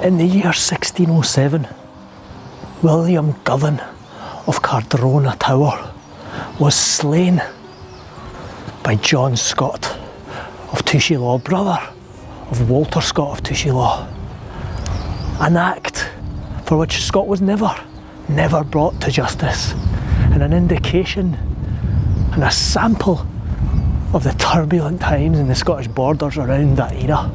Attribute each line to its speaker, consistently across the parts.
Speaker 1: In the year 1607, William Govan of Cardrona Tower was slain by John Scott of Tushy Law, brother of Walter Scott of Tushy Law. An act for which Scott was never brought to justice, and an indication and a sample of the turbulent times in the Scottish borders around that era.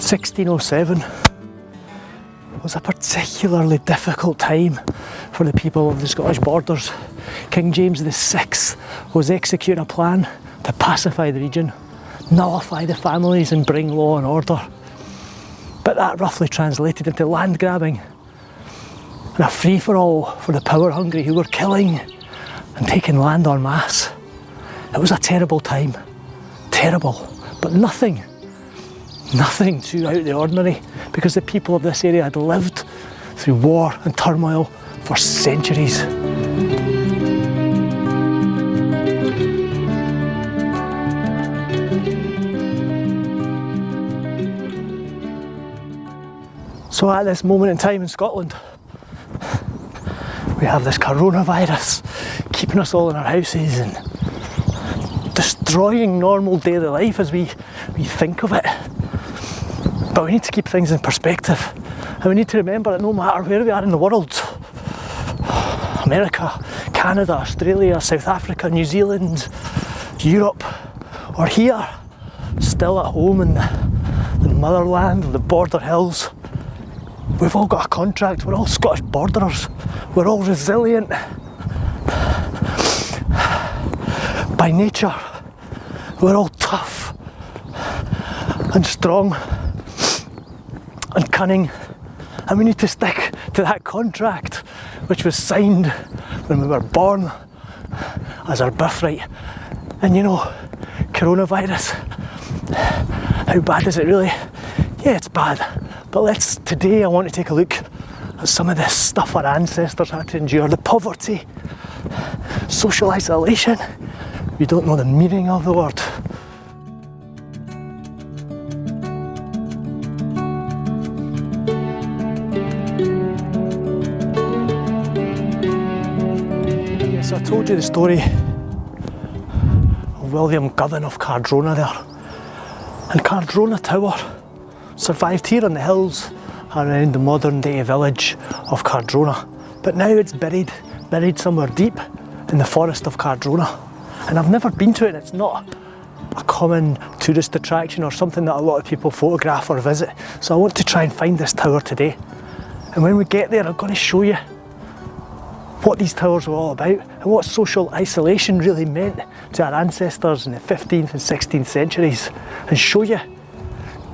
Speaker 1: (1607) was a particularly difficult time for the people of the Scottish borders. King James VI was executing a plan to pacify the region, nullify the families and bring law and order. But that roughly translated into land grabbing and a free-for-all for the power-hungry who were killing and taking land en masse. It was a terrible time, terrible, but nothing too out of the ordinary, because the people of this area had lived through war and turmoil for centuries. So at this moment in time in Scotland, we have this coronavirus keeping us all in our houses and destroying normal daily life as we think of it. But we need to keep things in perspective, and we need to remember that no matter where we are in the world, America, Canada, Australia, South Africa, New Zealand, Europe, or here, still at home in the motherland of the Border Hills, we've all got a contract. We're all Scottish borderers. We're all resilient by nature. We're all tough and strong and cunning, and we need to stick to that contract which was signed when we were born as our birthright. And you know, coronavirus, how bad is it really? Yeah, it's bad, but today I want to take a look at some of this stuff our ancestors had to endure. The poverty, social isolation, we don't know the meaning of the word. So I told you the story of William Govan of Cardrona there. And Cardrona Tower survived here on the hills around the modern day village of Cardrona. But now it's buried somewhere deep in the forest of Cardrona. And I've never been to it, and it's not a common tourist attraction or something that a lot of people photograph or visit. So I want to try and find this tower today. And when we get there, I'm going to show you what these towers were all about and what social isolation really meant to our ancestors in the 15th and 16th centuries, and show you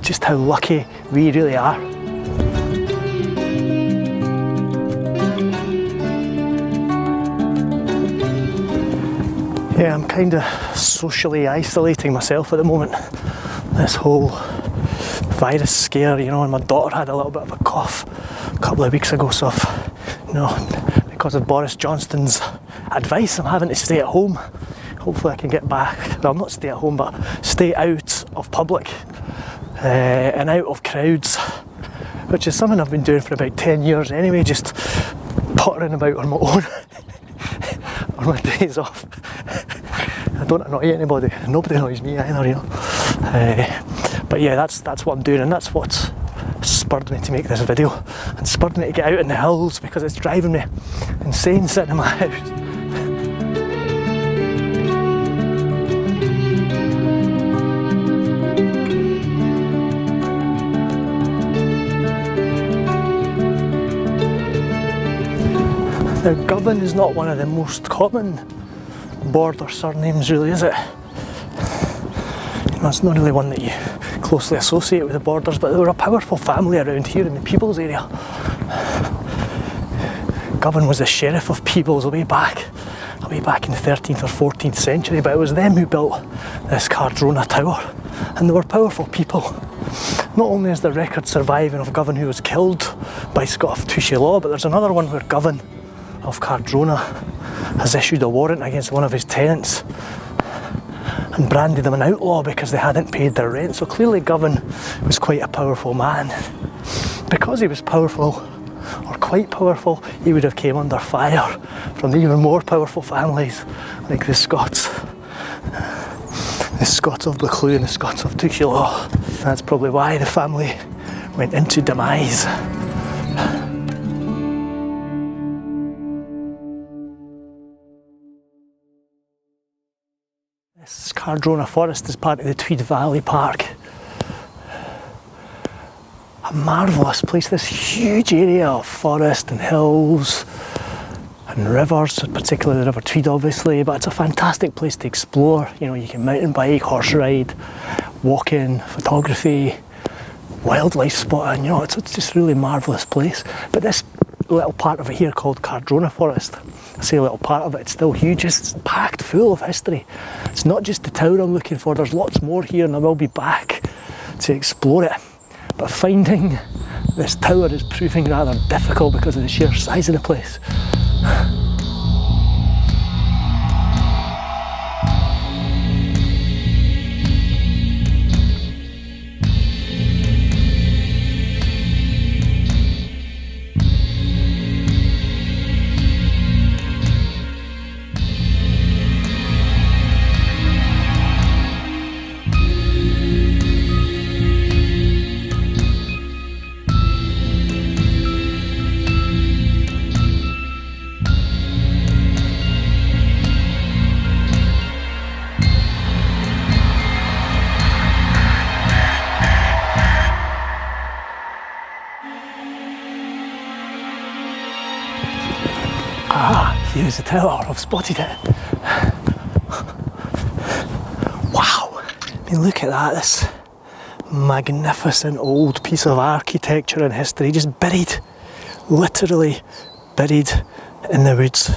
Speaker 1: just how lucky we really are. Yeah, I'm kind of socially isolating myself at the moment. This whole virus scare, you know, and my daughter had a little bit of a cough a couple of weeks ago, so because of Boris Johnston's advice, I'm having to stay at home. Hopefully I can get back, well, not stay at home, but stay out of public and out of crowds, which is something I've been doing for about 10 years anyway, just pottering about on my own on my days off. I don't annoy anybody, nobody annoys me either, you know. But yeah, that's what I'm doing, and that's what's spurred me to make this video and spurred me to get out in the hills, because it's driving me insane sitting in my house. Now, Govan is not one of the most common border surnames, really, is it? It's not really one that you closely associate with the borders, but they were a powerful family around here in the Peebles area. Govan was the sheriff of Peebles way back in the 13th or 14th century, but it was them who built this Cardrona Tower, and they were powerful people. Not only is the record surviving of Govan who was killed by Scott of Tushy Law, but there's another one where Govan of Cardrona has issued a warrant against one of his tenants and branded them an outlaw because they hadn't paid their rent. So clearly Govan was quite a powerful man. Because he was powerful, or quite powerful, he would have came under fire from the even more powerful families like the Scots. The Scots of Buccleuch and the Scots of Tuchelaw. That's probably why the family went into demise. This Cardrona Forest is part of the Tweed Valley Park. A marvellous place, this huge area of forest and hills and rivers, particularly the River Tweed obviously, but it's a fantastic place to explore. You know, you can mountain bike, horse ride, walking, photography, wildlife spotting, you know, it's just a really marvellous place. But this little part of it here called Cardrona Forest, I say a little part of it, it's still huge, it's packed full of history. It's not just the tower I'm looking for, there's lots more here and I will be back to explore it. But finding this tower is proving rather difficult because of the sheer size of the place. Here's the tower, I've spotted it. Wow, I mean look at that, this magnificent old piece of architecture and history just buried, literally buried in the woods.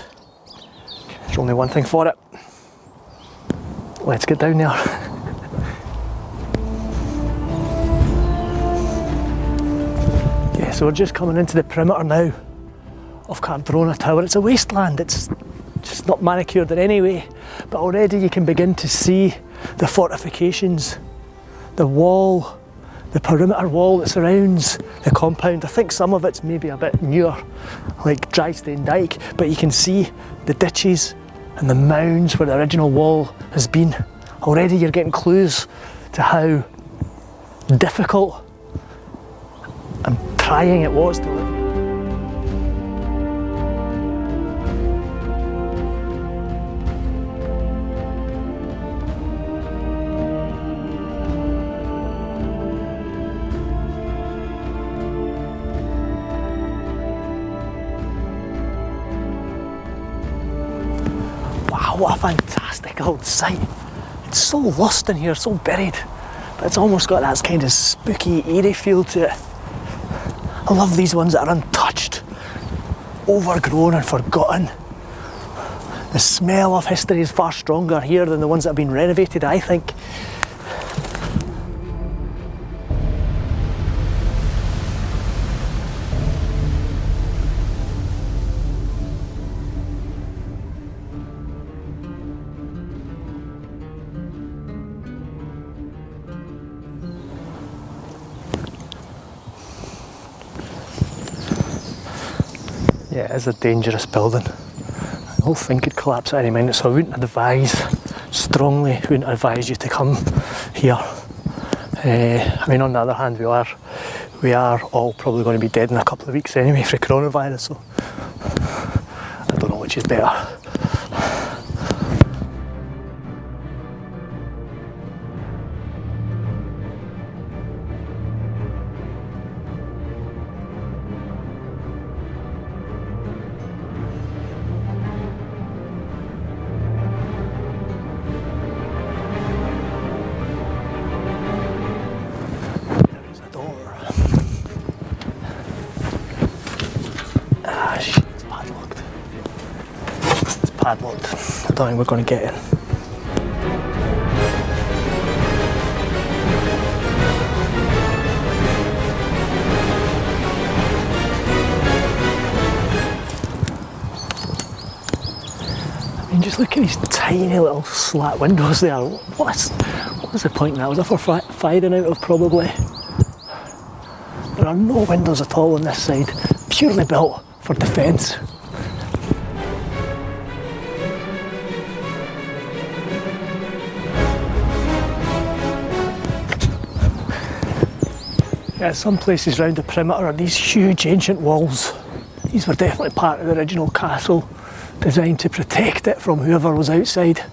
Speaker 1: There's only one thing for it. Let's get down there. Yeah, so we're just coming into the perimeter now of Cardrona Tower. It's a wasteland, it's just not manicured in any way, but already you can begin to see the fortifications, the wall, the perimeter wall that surrounds the compound. I think some of it's maybe a bit newer, like Drystone Dyke, but you can see the ditches and the mounds where the original wall has been. Already you're getting clues to how difficult and trying it was to live. What a fantastic old site. It's so lost in here, so buried, but it's almost got that kind of spooky, eerie feel to it. I love these ones that are untouched, overgrown and forgotten. The smell of history is far stronger here than the ones that have been renovated, I think. Yeah, it is a dangerous building. The whole thing could collapse at any minute, so I wouldn't advise, strongly wouldn't advise you to come here. I mean, on the other hand, we are all probably going to be dead in a couple of weeks anyway for coronavirus, so I don't know which is better. Padlocked. I don't think we're going to get in. And just look at these tiny little slat windows there. What's the point in that? Was it for firing out of, probably? There are no windows at all on this side, purely built for defence. Yeah, some places around the perimeter are these huge ancient walls. These were definitely part of the original castle, designed to protect it from whoever was outside.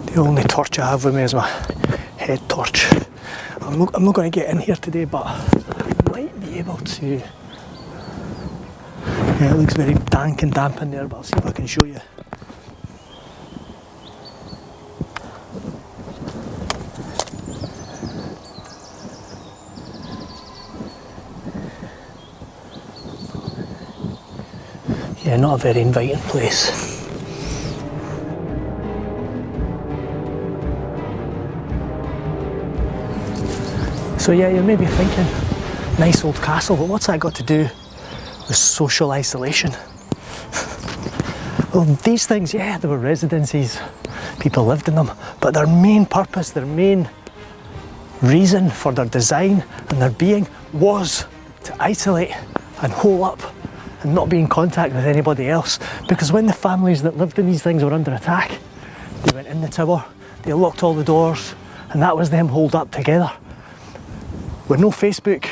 Speaker 1: The only torch I have with me is my head torch. I'm not going to get in here today, but I might be able to. Yeah, it looks very dank and damp in there, but I'll see if I can show you. Yeah, not a very inviting place. So yeah, you're maybe thinking, nice old castle, but what's that got to do with social isolation? Well, these things, yeah, they were residencies, people lived in them, but their main purpose, their main reason for their design and their being was to isolate and hole up and not be in contact with anybody else. Because when the families that lived in these things were under attack, they went in the tower, they locked all the doors, and that was them holed up together. With no Facebook,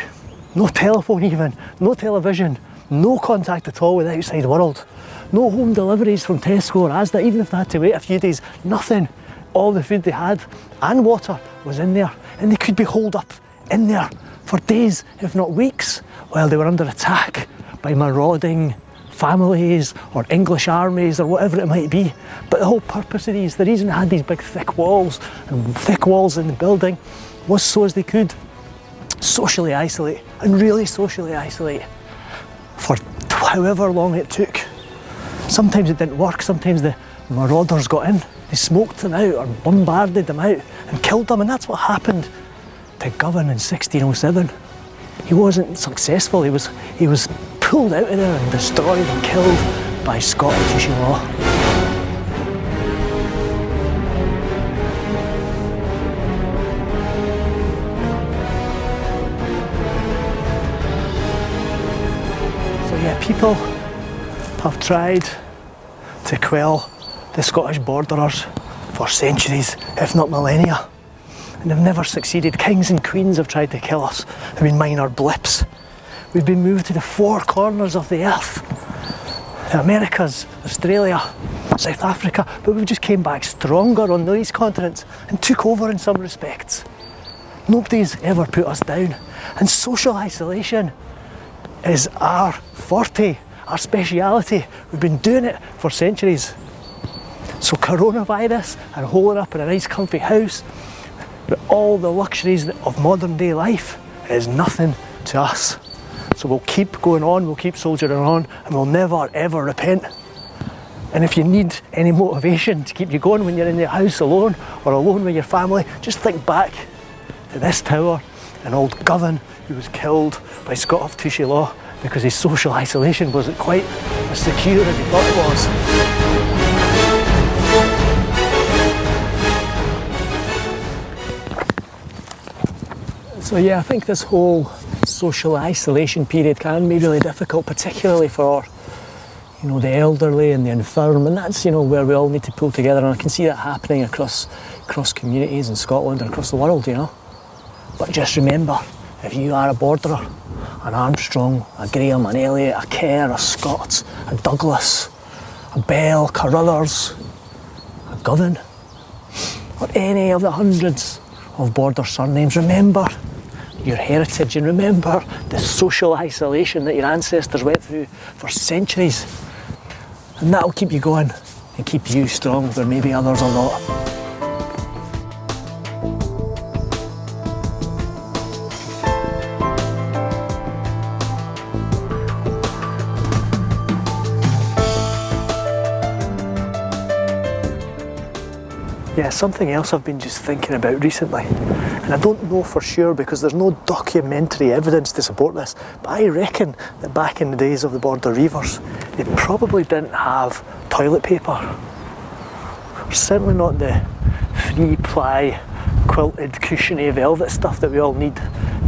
Speaker 1: no telephone even, no television, no contact at all with the outside world, no home deliveries from Tesco or Asda, even if they had to wait a few days, nothing. All the food they had and water was in there, and they could be holed up in there for days, if not weeks, while they were under attack by marauding families or English armies or whatever it might be. But the whole purpose of these, the reason they had these big thick walls and thick walls in the building, was so as they could socially isolate, and really socially isolate, for however long it took. Sometimes it didn't work, sometimes the marauders got in, they smoked them out or bombarded them out and killed them, and that's what happened to Govan in 1607. He wasn't successful, he was pulled out of there and destroyed and killed by Scott and Tushy Law. People have tried to quell the Scottish borderers for centuries, if not millennia, and they've never succeeded. Kings and queens have tried to kill us. They've been minor blips. We've been moved to the four corners of the earth, the Americas, Australia, South Africa, but we've just came back stronger on these continents and took over in some respects. Nobody's ever put us down, and social isolation is our forte, our speciality. We've been doing it for centuries. So coronavirus and holing up in a nice comfy house with all the luxuries of modern day life is nothing to us. So we'll keep going on, we'll keep soldiering on, and we'll never ever repent. And if you need any motivation to keep you going when you're in your house alone or alone with your family, just think back to this tower and old Govan, who was killed by Scott of Tushy Law because his social isolation wasn't quite as secure as he thought it was. So yeah, I think this whole social isolation period can be really difficult, particularly for, you know, the elderly and the infirm, and that's, you know, where we all need to pull together, and I can see that happening across communities in Scotland and across the world, you know. But just remember, if you are a borderer, an Armstrong, a Graham, an Elliot, a Kerr, a Scott, a Douglas, a Bell, Carruthers, a Govan, or any of the hundreds of border surnames, remember your heritage and remember the social isolation that your ancestors went through for centuries. And that'll keep you going and keep you strong where maybe others are not. Yeah, something else I've been just thinking about recently, and I don't know for sure because there's no documentary evidence to support this, but I reckon that back in the days of the Border Reivers, they probably didn't have toilet paper. Certainly not the 3-ply quilted cushiony velvet stuff that we all need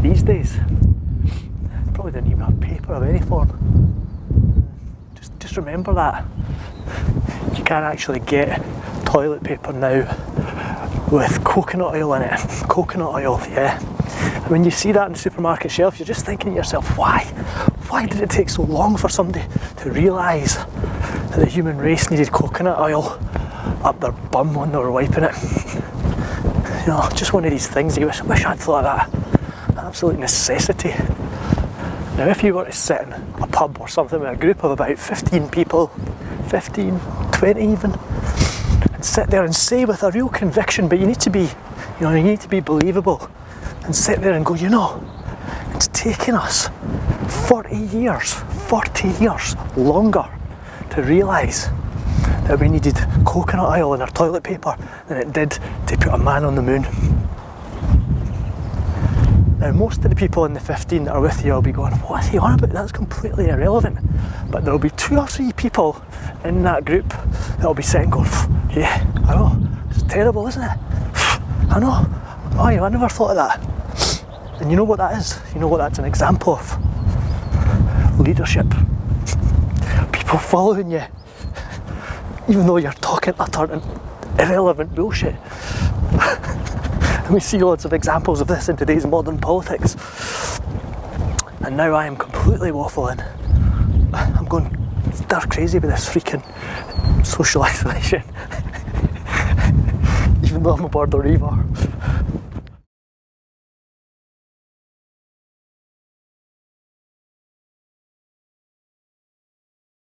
Speaker 1: these days. They probably didn't even have paper of any form. Just remember that. You can't actually get toilet paper now with coconut oil in it. Coconut oil, yeah. And when you see that in the supermarket shelf, you're just thinking to yourself, why? Why did it take so long for somebody to realise that the human race needed coconut oil up their bum when they were wiping it? You know, just one of these things you wish I'd thought of that. An absolute necessity. Now if you were to sit in a pub or something with a group of about 15 people, 15, 20 even, and sit there and say with a real conviction, but you need to be believable, and sit there and go, you know, it's taken us 40 years longer to realise that we needed coconut oil in our toilet paper than it did to put a man on the moon. Now most of the people in the 15 that are with you will be going, what are you on about? That's completely irrelevant. But there will be 2 or 3 people in that group that will be sitting going, yeah, I know, it's terrible, isn't it? I know, oh, I never thought of that. And you know what that is? You know what that's an example of? Leadership. People following you, even though you're talking utter and irrelevant bullshit. And we see lots of examples of this in today's modern politics. And now I am completely waffling. I'm going stir crazy with this freaking social isolation. Even though I'm a Border Reiver.